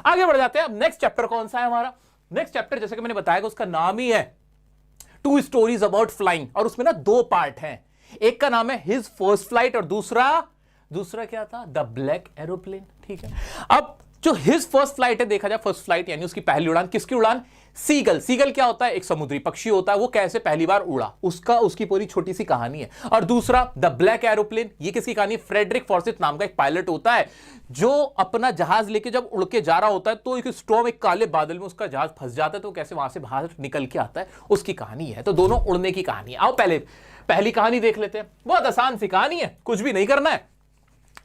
आगे बढ़ जाते हैं। अब नेक्स्ट चैप्टर कौन सा है हमारा? नेक्स्ट चैप्टर जैसे कि मैंने बताया उसका नाम ही है टू स्टोरीज अबाउट फ्लाइंग, और उसमें ना दो पार्ट हैं। एक का नाम है हिज फर्स्ट फ्लाइट और दूसरा क्या था? The black aeroplane. ठीक है, अब जो हिज फर्स्ट फ्लाइट है, देखा जाए फर्स्ट फ्लाइट यानी उसकी पहली उड़ान, किसकी उड़ान? सीगल। सीगल क्या होता है? एक समुद्री पक्षी होता है। वो कैसे पहली बार उड़ा, उसकी पूरी छोटी सी कहानी है। और दूसरा द ब्लैक एरोप्लेन, ये किसकी कहानी? फ्रेडरिक फॉर्सिथ नाम का एक पायलट होता है जो अपना जहाज लेके जब उड़ के जा रहा होता है तो एक स्टॉर्म, एक काले बादल में उसका जहाज फंस जाता है, तो कैसे वहां से बाहर निकल के आता है, उसकी कहानी है। तो दोनों उड़ने की कहानी है। आओ पहले पहली कहानी देख लेते हैं। बहुत आसान सी कहानी है, कुछ भी नहीं करना है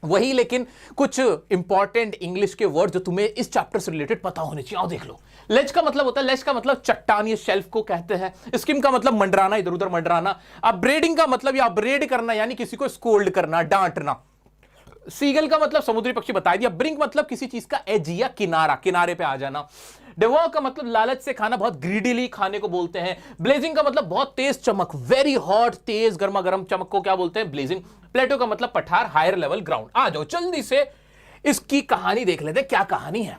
वही, लेकिन कुछ इंपॉर्टेंट इंग्लिश के वर्ड जो तुम्हें इस चैप्टर से रिलेटेड पता होने चाहिए। आओ देख लो। लेज का मतलब होता है, लेज का मतलब चट्टान, ये शेल्फ को कहते हैं। स्किम का मतलब मंडराना, इधर उधर मंडराना। अपब्रेडिंग का मतलब या अपब्रेड करना यानी किसी को स्कोल्ड करना, डांटना। सीगल का मतलब समुद्री पक्षी बता दिया। ब्रिंक मतलब किसी चीज का एज या किनारा, किनारे पे आ जाना। डिवोर का मतलब लालच से खाना, बहुत ग्रीडीली खाने को बोलते हैं। ब्लेजिंग का मतलब बहुत तेज चमक, वेरी हॉट, तेज गर्मा गर्म चमक को क्या बोलते हैं? ब्लेजिंग। प्लेटो का मतलब पठार, हायर लेवल ग्राउंड। आ जाओ जल्दी से इसकी कहानी देख लेते हैं, क्या कहानी है।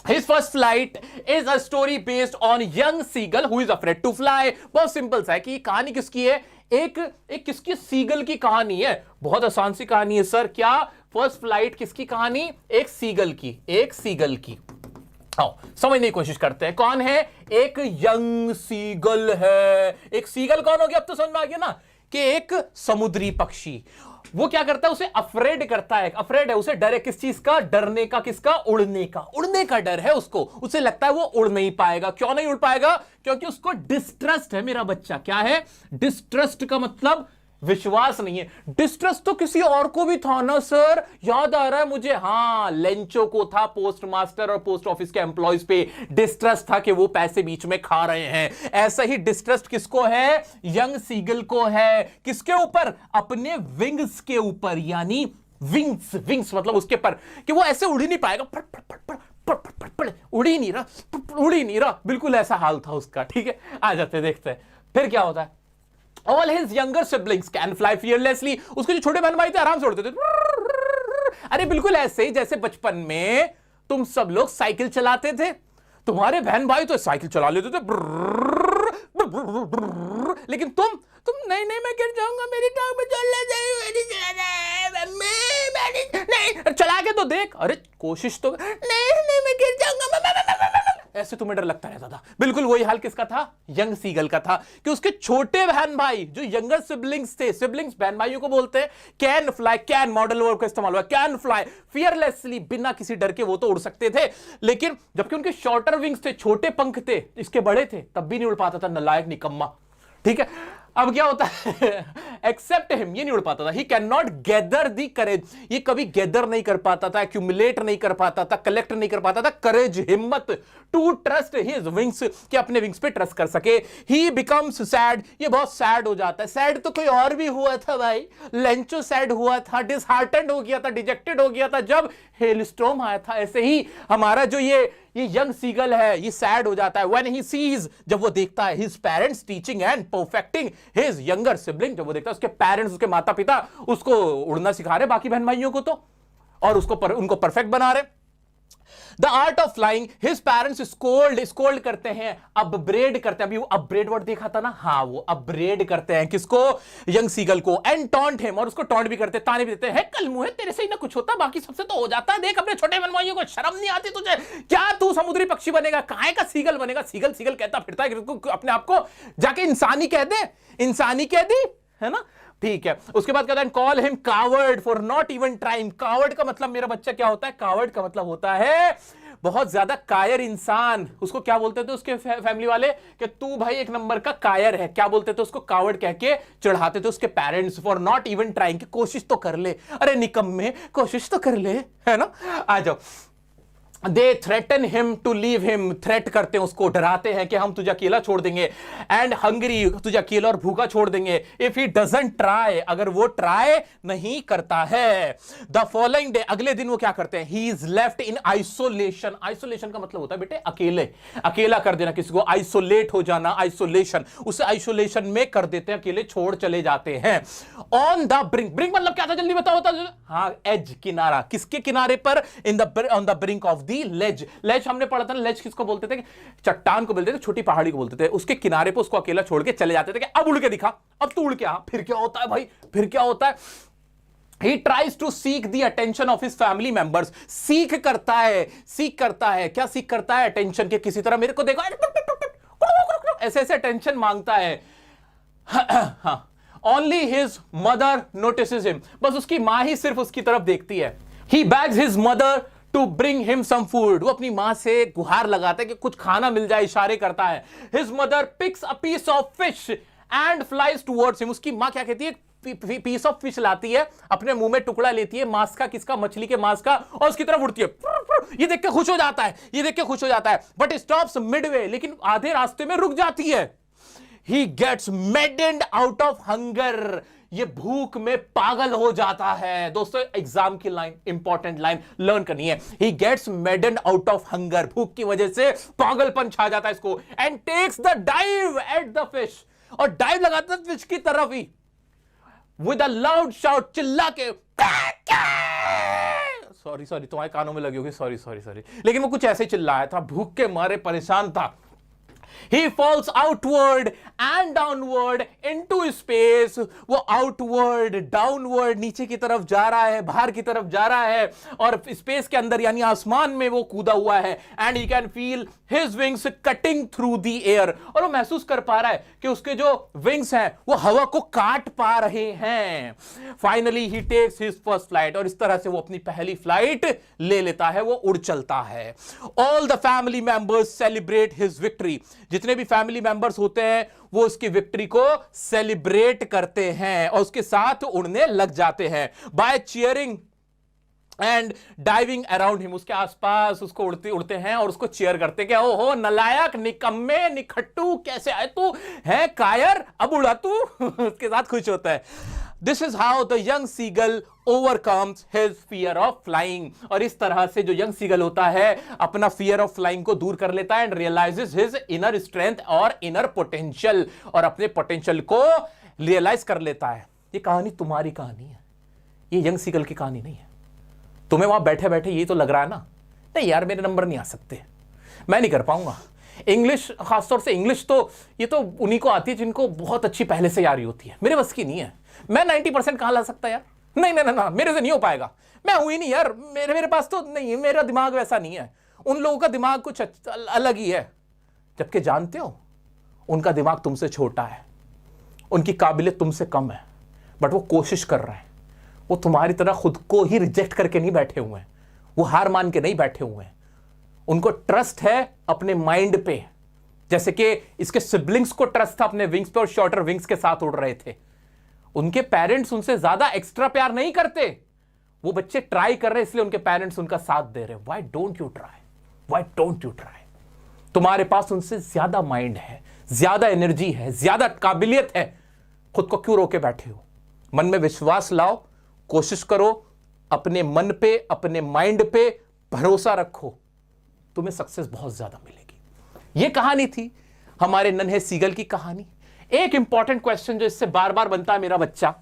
His first flight is a story based on young seagull who is afraid to fly। बहुत सिंपल सा है कि कहानी किसकी है? एक किसकी? सीगल की कहानी है। बहुत आसान सी कहानी है सर। क्या? फर्स्ट फ्लाइट किसकी कहानी? एक सीगल की। आओ समझने की कोशिश करते हैं। कौन है? एक यंग सीगल है। एक सीगल कौन हो गया? अब तो समझ में आ गया ना कि एक समुद्री पक्षी। वो क्या करता है? उसे अफ्रेड करता है। अफ्रेड है, उसे डर है। किस चीज का? डरने का। किसका? उड़ने का डर है उसको। उसे लगता है वो उड़ नहीं पाएगा। क्यों नहीं उड़ पाएगा? क्योंकि उसको डिस्ट्रस्ट है। मेरा बच्चा क्या है? डिस्ट्रस्ट का मतलब विश्वास नहीं है। डिस्ट्रस्ट तो किसी और को भी था ना सर, याद आ रहा है मुझे। हाँ, लेंचो को था, पोस्ट मास्टर और पोस्ट ऑफिस के एम्प्लॉयज पे डिस्ट्रस्ट था कि वो पैसे बीच में खा रहे हैं। ऐसा ही डिस्ट्रस्ट किसको है? यंग सीगल को है। किसके ऊपर? अपने विंग्स के ऊपर, यानी विंग्स मतलब उसके पर, कि वो ऐसे उड़ ही नहीं पाएगा। उड़ ही नहीं रहा। बिल्कुल ऐसा हाल था उसका। ठीक है, आ जाते देखते हैं फिर क्या होता है। All his younger siblings can fly fearlessly। उसके जो छोटे बहन भाई थे आराम से उड़ते थे। अरे बिल्कुल ऐसे ही जैसे बचपन में तुम सब लोग साइकिल चलाते थे। तुम्हारे बहन भाई तो साइकिल चला लेते थे, लेकिन तुम नहीं मैं गिर जाऊंगा, मेरी टांग में चल नहीं, चला के तो देख। अरे कोशिश तो नहीं मैं गिर जाऊंगा, ऐसे तुम्हें डर लगता रहता था। बिल्कुल वही हाल किसका था? यंग सीगल का था, कि उसके छोटे बहन भाई जो यंगर सिबलिंग्स थे, सिबलिंग्स बहन भाइयों को बोलते हैं, can fly, can modal verb का इस्तेमाल हुआ, कैन फ्लाई फियरलेसली, बिना किसी डर के वो तो उड़ सकते थे। लेकिन जबकि उनके शॉर्टर विंग्स थे, छोटे पंख थे, इसके बड़े थे, तब भी नहीं उड़ पाता था, नालायक निकम्मा। ठीक है, अब क्या होता है? एक्सेप्ट हिम, ये नहीं उड़ पाता था। ही कैन नॉट गैदर दी करेज, ये कभी गैदर नहीं कर पाता था, एक्यूमुलेट नहीं कर पाता था, कलेक्ट नहीं कर पाता था करेज, हिम्मत, टू ट्रस्ट हिज विंग्स, कि अपने विंग्स पे ट्रस्ट कर सके। ही बिकम्स सैड, ये बहुत सैड हो जाता है। सैड तो कोई और भी हुआ था भाई, लेंचो सैड हुआ था, डिसहार्टेंड हो गया था, डिजेक्टेड हो गया था जब हेलस्टॉर्म आया था। ऐसे ही हमारा जो ये यंग सीगल है, ये सैड हो जाता है व्हेन ही सीज, जब वो देखता है his parents teaching and perfecting his younger sibling, जब वो देखता है उसके पेरेंट्स, उसके माता पिता उसको उड़ना सिखा रहे बाकी बहन भाइयों को, तो और उनको परफेक्ट बना रहे। The art of flying, his parents scold करते हैं, अपब्रेड करते हैं। अभी वो अपब्रेड वर्ड देखा था ना, हाँ, वो अपब्रेड करते हैं किसको? यंग सीगल को। एंड टॉन्ट हिम, और उसको टॉन्ट भी करते हैं, ताने भी देते हैं, कल मुंह है तेरे से ही ना कुछ होता, बाकी सबसे तो हो जाता है, देख अपने छोटे बहन भाइयों को शर्म नहीं आती तुझे, क्या तू समुद्री पक्षी बनेगा, काहे का सीगल बनेगा? सीगल कहता फिरता है, अपने आप को जाके इंसानी कह दे, इंसानी कह दी है ना। ठीक है, उसके बाद कहता है call him coward for not even trying. Coward का मतलब मेरा बच्चा क्या होता है? कावर्ड का मतलब होता है बहुत ज्यादा कायर इंसान। उसको क्या बोलते थे उसके फैमिली वाले? कि तू भाई एक नंबर का कायर है। क्या बोलते थे उसको? कावर्ड कह के चढ़ाते थे उसके parents. For not even trying, कि कोशिश तो कर ले, अरे निकम्मे कोशिश तो कर ले, है ना। आ जाओ। They threaten him to leave him, threat करते हैं उसको, डराते हैं कि हम तुझे अकेला छोड़ देंगे। एंड हंग्री, तुझे अकेला और भूखा छोड़ देंगे। इफ ही डजंट ट्राई, अगर वो ट्राई नहीं करता है। द फॉलोइंग डे, अगले दिन वो क्या करते हैं? He is left in isolation. Isolation का मतलब होता है बेटे अकेला कर देना किसी को, आइसोलेट हो जाना, आइसोलेशन, उसे आइसोलेशन में कर देते हैं, अकेले छोड़ चले जाते हैं। ऑन द ब्रिंक, ब्रिंक मतलब क्या था? जल्दी बताओ। हाँ, एज, किनारा, किसके किनारे पर? On the brink of the ledge. Ledge हमने पढ़ा था ना, लेज किसको बोलते थे? चट्टान को बोलते थे, छोटी पहाड़ी को बोलते थे। उसके किनारे पे उसको अकेला छोड़ के चले जाते थे कि अब उड़ के दिखा, अब तू उड़ के आ। फिर क्या होता है भाई, फिर क्या होता है? He tries to seek the attention of his family members. सीख करता है, क्या सीख करता है? अटेंशन के, किसी तरह मेरे को देखो, ऐसे ऐसे अटेंशन मांगता है। Only his mother notices him. बस उसकी मां ही सिर्फ उसकी तरफ देखती है। He begs his mother to bring him some food. वो अपनी मां से गुहार लगाता है कि कुछ खाना मिल जाए, इशारे करता है। His mother picks a piece of fish and flies towards him. उसकी मां क्या कहती है? पीस ऑफ फिश लाती है, अपने मुंह में टुकड़ा लेती है, मांस का, किसका? मछली के मांस का, और उसकी तरफ उड़ती है। ये देख के खुश हो जाता है, ये देख के खुश हो जाता है। बट स्टॉप्स मिडवे, लेकिन आधे रास्ते में रुक जाती है। He gets maddened out of hunger. ये भूख में पागल हो जाता है। दोस्तों एग्जाम की लाइन, इंपॉर्टेंट लाइन लर्न करनी है। He gets maddened out of hunger. भूख की वजह से पागलपन छा जाता है इसको। And takes the dive at the fish. और डाइव लगाता है फिश की तरफ ही। With a loud shout, चिल्ला के, सॉरी तुम्हारे कानों में लगी होगी, सॉरी, लेकिन वो कुछ ऐसे चिल्लाया था, भूख के मारे परेशान था। He falls outward and downward into space. वो outward, downward, नीचे की तरफ जा रहा है, बाहर की तरफ जा रहा है, और स्पेस के अंदर यानी आसमान में वो कूदा हुआ है। And he can feel his wings cutting through the air. और वो महसूस कर पा रहा है कि उसके जो विंग्स हैं वो हवा को काट पा रहे हैं। Finally he takes his first flight. और इस तरह से वो अपनी पहली फ्लाइट ले लेता है, वो उड़ चलता है। All the family members celebrate his victory. जितने भी फैमिली मेंबर्स होते हैं वो उसकी विक्ट्री को सेलिब्रेट करते हैं और उसके साथ उड़ने लग जाते हैं। By cheering and diving around him, उसके आसपास उसको उड़ते उड़ते हैं और उसको चीयर करते हैं कि ओहो नलायक, निकम्मे, निखट्टू, कैसे आए तू, है कायर, अब उड़ा तू। उसके साथ खुश होता है। This is how the young seagull overcomes his fear of flying. और इस तरह से जो young seagull होता है अपना fear of flying को दूर कर लेता है and realizes his inner strength और inner potential, और अपने potential को realize कर लेता है। ये कहानी तुम्हारी कहानी है, ये young seagull की कहानी नहीं है। तुम्हें वहां बैठे बैठे ये तो लग रहा है ना, नहीं यार मेरे नंबर नहीं आ सकते, मैं नहीं कर पाऊंगा। इंग्लिश, खासतौर से इंग्लिश तो ये तो उन्हीं को आती है जिनको बहुत अच्छी पहले से यारी होती है, मेरे बस की नहीं है। मैं 90% कहां ला सकता यार, नहीं नहीं ना, मेरे से नहीं हो पाएगा, मैं हुई नहीं यार, मेरे पास तो नहीं, मेरा दिमाग वैसा नहीं है। उन लोगों का दिमाग कुछ अलग ही है, जबकि जानते हो उनका दिमाग तुमसे छोटा है, उनकी काबिलियत तुमसे कम है, बट वो कोशिश कर रहे हैं। वो तुम्हारी तरह खुद को ही रिजेक्ट करके नहीं बैठे हुए हैं, वो हार मान के नहीं बैठे हुए हैं। उनको ट्रस्ट है अपने माइंड पे, जैसे कि इसके सिबलिंग्स को ट्रस्ट था अपने विंग्स पे और शॉर्टर विंग्स के साथ उड़ रहे थे। उनके पेरेंट्स उनसे ज्यादा एक्स्ट्रा प्यार नहीं करते, वो बच्चे ट्राई कर रहे हैं इसलिए उनके पेरेंट्स उनका साथ दे रहे हैं। Why don't you try, why don't you try? तुम्हारे पास उनसे ज्यादा माइंड है, ज्यादा एनर्जी है, ज्यादा काबिलियत है, खुद को क्यों रोके बैठे हो? मन में विश्वास लाओ, कोशिश करो, अपने मन पे, अपने माइंड पे भरोसा रखो, तुम्हें सक्सेस बहुत ज्यादा मिलेगी। यह कहानी थी हमारे नन्हे सीगल की कहानी। एक इंपॉर्टेंट क्वेश्चन जो इससे बार बार बनता है मेरा बच्चा,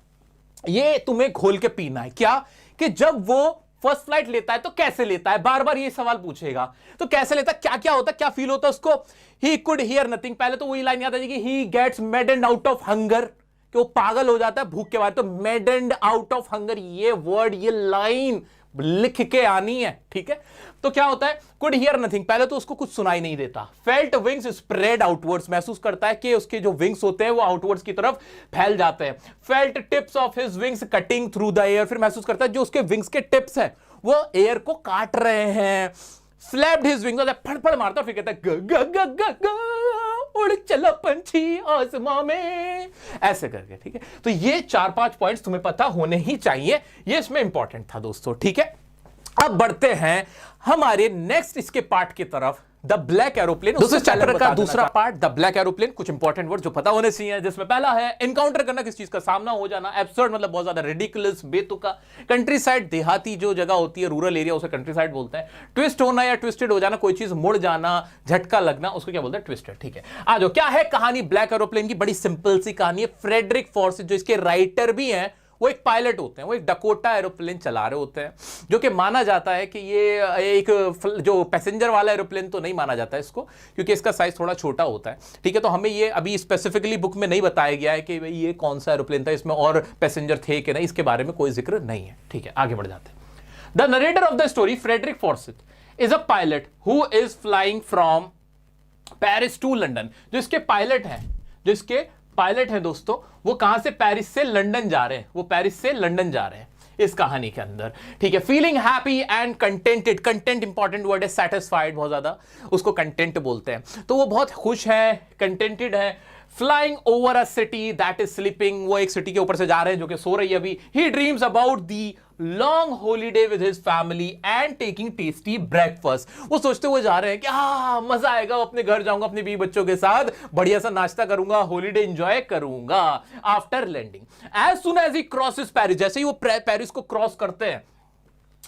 ये तुम्हें घोल के पीना है क्या, कि जब वो फर्स्ट फ्लाइट लेता है तो कैसे लेता है, बार बार ये सवाल पूछेगा। तो कैसे लेता है, क्या क्या होता है, क्या फील होता है उसको? ही कुड हियर नथिंग, पहले तो वही लाइन याद आ जाएगी, he gets maddened out of hunger, कि वो पागल हो जाता है भूख के बाद। तो मैडेंड आउट ऑफ हंगर, ये वर्ड, ये लाइन लिख के आनी है, ठीक है? तो क्या होता है, कुड हियर नथिंग, पहले तो उसको कुछ सुनाई नहीं देता। फेल्ट विंग्स स्प्रेड आउटवर्ड्स, महसूस करता है कि उसके जो विंग्स होते हैं वो आउटवर्ड्स की तरफ फैल जाते हैं। Felt tips of his wings cutting through the air, फिर महसूस करता है जो उसके विंग्स के टिप्स हैं वो एयर को काट रहे हैं। फ्लैप्ड हिज विंग्स, फड़फड़ मारता, फिर कहता है ग ग ग ग ग उड़ चला पंछी आसमां में, ऐसे करके, ठीक है? तो ये 4-5 पॉइंट्स तुम्हें पता होने ही चाहिए, ये इसमें इंपॉर्टेंट था दोस्तों, ठीक है? अब बढ़ते हैं हमारे नेक्स्ट इसके पार्ट की तरफ, द ब्लैक एरोप्लेन। दोस्तों चैप्टर का दूसरा पार्ट द ब्लैक एरोप्लेन, कुछ इंपॉर्टेंट वर्ड जो पता होने चाहिए, जिसमें पहला है एनकाउंटर करना, किस चीज का सामना हो जाना, एब्सर्ड मतलब बहुत ज्यादा रिडिकुलस, बेतुका। कंट्री साइड, देहाती जो जगह होती है, रूरल एरिया, उसे कंट्री साइड बोलते हैं। ट्विस्ट होना या ट्विस्टेड हो जाना, कोई चीज मुड़ जाना, झटका लगना, उसको क्या बोलते हैं? ट्विस्टेड, ठीक है? आज क्या है कहानी ब्लैक एरोप्लेन की? बड़ी सिंपल सी कहानी है। फ्रेडरिक फॉर्सिथ जो इसके राइटर भी हैं वो एक पायलट होते हैं, वो एक डकोटा एरोप्लेन चला रहे होते हैं, जो कि माना जाता है कि ये एक जो पैसेंजर वाला एरोप्लेन तो नहीं माना जाता है इसको, क्योंकि इसका साइज थोड़ा छोटा होता है, ठीक है। तो हमें ये अभी स्पेसिफिकली बुक में नहीं बताया गया है कि भाई ये कौन सा एरोप्लेन था, इसमें और पैसेंजर थे कि नहीं, इसके बारे में कोई जिक्र नहीं है, ठीक है। आगे बढ़ जाते हैं। The narrator of the story Frederick Forsyth is a pilot who is flying from Paris to London. जो इसके पायलट हैं दोस्तों, वो कहां से, पेरिस से लंदन जा रहे हैं, वो पेरिस से लंदन जा रहे हैं इस कहानी के अंदर, ठीक है। Feeling happy and contented, content important word है, सेटिस्फाइड बहुत ज्यादा उसको कंटेंट बोलते हैं, तो वो बहुत खुश है, कंटेंटेड है। Flying over a city that is sleeping, वो एक सिटी के ऊपर से जा रहे हैं जो कि सो रही है अभी। He dreams about the long holiday with his family and taking tasty breakfast. वो सोचते हुए जा रहे हैं कि मजा आएगा, अपने घर जाऊंगा अपने बीवी बच्चों के साथ, बढ़िया सा नाश्ता करूंगा, हॉलीडे एंजॉय करूंगा। After landing, as soon as he crosses Paris, जैसे ही वो पेरिस को क्रॉस करते हैं,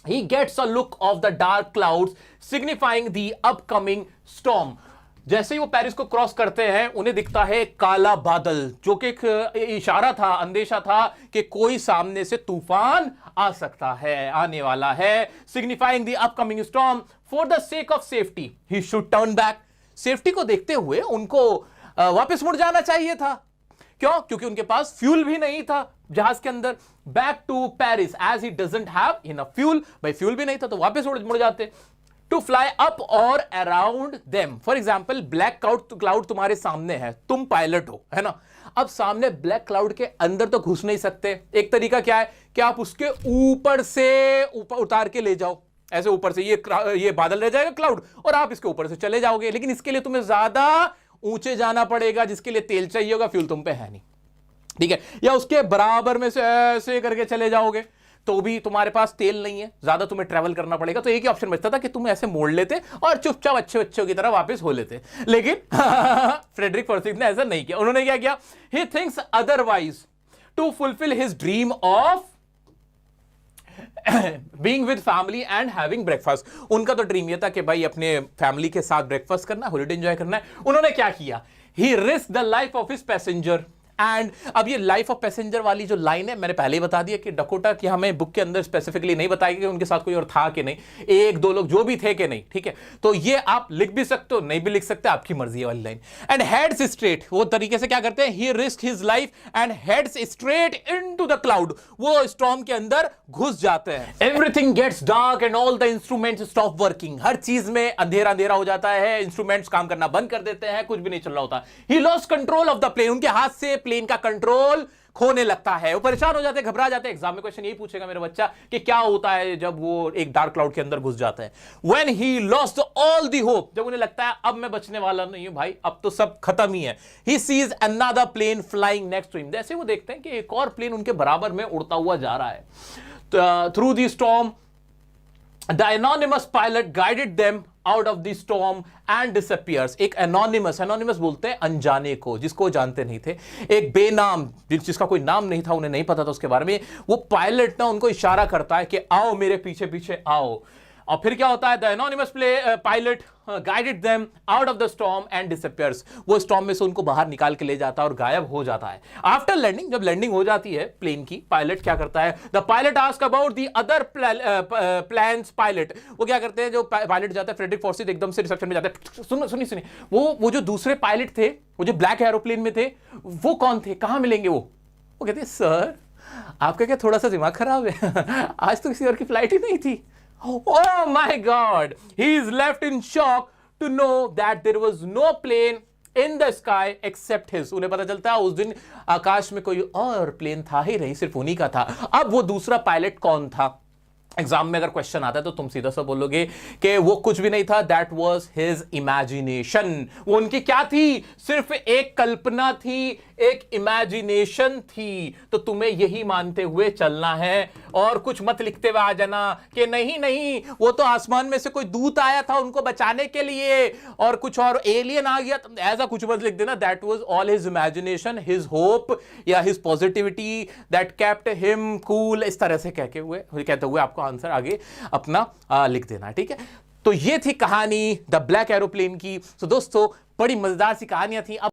he gets a look of the dark clouds signifying the upcoming storm। जैसे ही वो पेरिस को क्रॉस करते हैं, उन्हें दिखता है काला बादल, जो कि एक इशारा था, अंदेशा था कि कोई सामने से तूफान आ सकता है, आने वाला है। Signifying the upcoming storm, for the sake of safety he should turn back. Safety को देखते हुए उनको वापस मुड़ जाना चाहिए था। क्यों? क्योंकि उनके पास फ्यूल भी नहीं था जहाज के अंदर। Back to Paris as he doesn't have enough fuel, भाई फ्यूल भी नहीं था तो वापस मुड़ जाते। टू फ्लाई अप और around them, for example black cloud तुम्हारे सामने है, तुम पायलट हो, है ना। अब सामने ब्लैक क्लाउड के अंदर तो घुस नहीं सकते। एक तरीका क्या है कि आप उसके ऊपर से उतार के ले जाओ, ऐसे ऊपर से ये बादल रह जाएगा क्लाउड, और आप इसके ऊपर से चले जाओगे। लेकिन इसके लिए तुम्हें ज्यादा ऊंचे जाना पड़ेगा, जिसके लिए तेल चाहिए होगा, फ्यूल तुम पे है नहीं, ठीक है। या उसके बराबर में से ऐसे करके चले जाओगे तो भी तुम्हारे पास तेल नहीं है, ज्यादा तुम्हें ट्रैवल करना पड़ेगा। तो एक ही ऑप्शन बचता था कि तुम ऐसे मोड़ लेते और चुपचाप अच्छे बच्चों की तरह वापस हो लेते। लेकिन फ्रेडरिक फॉर्सिथ ने ऐसा नहीं किया। उन्होंने क्या किया, he thinks otherwise to fulfil his dream of being with family and having breakfast. उनका तो ड्रीम ये था कि भाई अपने फैमिली के साथ ब्रेकफास्ट करना, हॉलिडे एंजॉय करना है। उन्होंने क्या किया, he risk the life of his passenger. And अब ये लाइफ ऑफ पैसेंजर वाली जो लाइन है, मैंने पहले ही बता दिया कि डकोटा की हमें बुक के अंदर स्पेसिफिकली नहीं बताया कि उनके साथ कोई और था कि नहीं, एक दो लोग जो भी थे कि नहीं, ठीक है। तो ये आप लिख भी सकते हो, नहीं भी लिख सकते, आपकी मर्जी वाली लाइन। एंड हेड्स स्ट्रेट, वो तरीके से क्या करते हैं, he risk his life and heads straight into the cloud, वो स्टॉर्म के अंदर घुस जाते हैं। Everything gets dark and all the instruments stop working, हर चीज में अंधेरा अंधेरा हो जाता है, इंस्ट्रूमेंट्स काम करना बंद कर देते हैं, कुछ भी नहीं चल रहा होता। He lost control of the plane, उनके हाथ से प्लेन का कंट्रोल खोने लगता है। वो परेशान हो जाते हैं, घबरा जाते हैं। एग्जाम में क्वेश्चन यही पूछेगा मेरा बच्चा कि क्या होता है जब वो एक डार्क क्लाउड के अंदर घुस जाता है। When he lost all the hope, जब उन्हें लगता है अब मैं बचने वाला नहीं हूं भाई, अब तो सब खत्म ही है। He sees another plane flying next to him, जैसे वो देखते हैं कि एक और प्लेन उनके बराबर में उड़ता हुआ जा रहा है। Through the storm, the anonymous pilot guided them out of the storm and disappears। एक anonymous बोलते हैं अनजाने को, जिसको जानते नहीं थे, एक बेनाम जिसका कोई नाम नहीं था, उन्हें नहीं पता था उसके बारे में। वो पायलट ना उनको इशारा करता है कि आओ मेरे पीछे पीछे आओ। और फिर क्या होता है, the anonymous pilot guided them out of the storm and disappears. वो स्टॉर्म में से उनको बाहर निकाल के ले जाता है और गायब हो जाता है। आफ्टर लैंडिंग, जब लैंडिंग हो जाती है प्लेन की, पायलट क्या करता है, the pilot ask about the other plans pilot. वो क्या करते हैं, जो पायलट जाता है फ्रेडरिक फॉर्सिथ एकदम से रिसेप्शन में जाता है, सुनिए वो जो दूसरे पायलट थे, वो जो ब्लैक एरोप्लेन में थे, वो कौन थे, कहां मिलेंगे वो कहते हैं सर आपका क्या थोड़ा सा दिमाग खराब है, आज तो किसी और की फ्लाइट ही नहीं थी। Oh my God! He is left in shock to know that there was no plane in the sky except his। उन्हें पता चलता है उस दिन आकाश में कोई और प्लेन था ही नहीं, सिर्फ उन्हीं का था। अब वो दूसरा पायलट कौन था? एग्जाम में अगर क्वेश्चन आता है तो तुम सीधा सा बोलोगे कि वो कुछ भी नहीं था, दैट वाज हिज इमेजिनेशन। वो उनकी क्या थी, सिर्फ एक कल्पना थी, एक इमेजिनेशन थी। तो तुम्हें यही मानते हुए चलना है और कुछ मत लिखते हुए आ जाना कि नहीं नहीं वो तो आसमान में से कोई दूत आया था उनको बचाने के लिए और कुछ और एलियन आ गया, ऐसा कुछ मत लिख देना। That was all his imagination, his hope या his positivity that kept him cool. इस तरह से कहते हुए आपको आंसर आगे अपना लिख देना, ठीक है। तो ये थी कहानी द ब्लैक एरोप्लेन की। तो दोस्तों बड़ी मजेदार सी कहानियां थी। अब